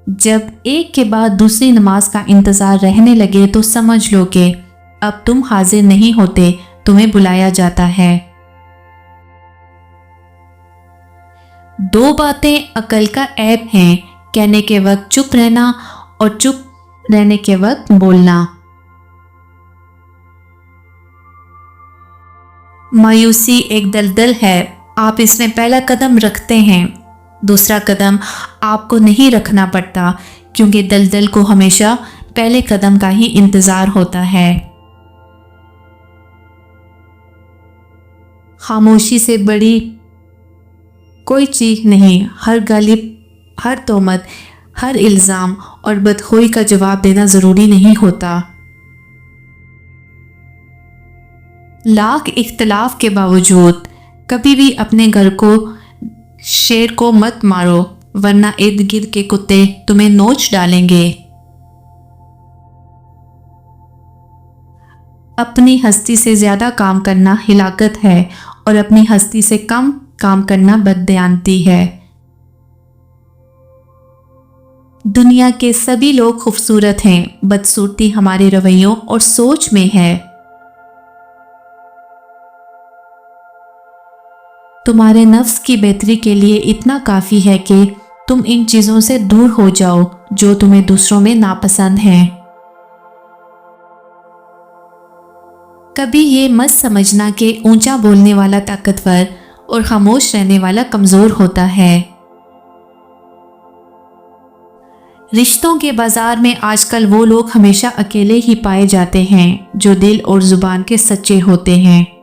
जब एक के बाद दूसरी नमाज का इंतज़ार रहने लगे तो समझ लो कि अब तुम हाजिर नहीं होते, तुम्हें बुलाया जाता है। 2 बातें अकल का ऐब हैं, कहने के वक्त चुप रहना और चुप रहने के वक्त बोलना। मायूसी एक दलदल है, आप इसमें पहला कदम रखते हैं, दूसरा कदम आपको नहीं रखना पड़ता, क्योंकि दलदल को हमेशा पहले कदम का ही इंतज़ार होता है। खामोशी से बड़ी कोई चीख नहीं। हर गाली, हर तोहमत, हर इल्ज़ाम और बदखोई का जवाब देना ज़रूरी नहीं होता। लाख इख्तलाफ के बावजूद कभी भी अपने घर को शेर को मत मारो, वरना इर्द गिर्द के कुत्ते तुम्हें नोच डालेंगे। अपनी हस्ती से ज़्यादा काम करना हिलाकत है और अपनी हस्ती से कम काम करना बददयानती है। दुनिया के सभी लोग खूबसूरत हैं, बदसूरती हमारे रवैयों और सोच में है। तुम्हारे नफ्स की बेहतरी के लिए इतना काफ़ी है कि तुम इन चीज़ों से दूर हो जाओ जो तुम्हें दूसरों में नापसंद हैं। कभी ये मत समझना कि ऊंचा बोलने वाला ताकतवर और खामोश रहने वाला कमज़ोर होता है। रिश्तों के बाजार में आजकल वो लोग हमेशा अकेले ही पाए जाते हैं जो दिल और ज़ुबान के सच्चे होते हैं।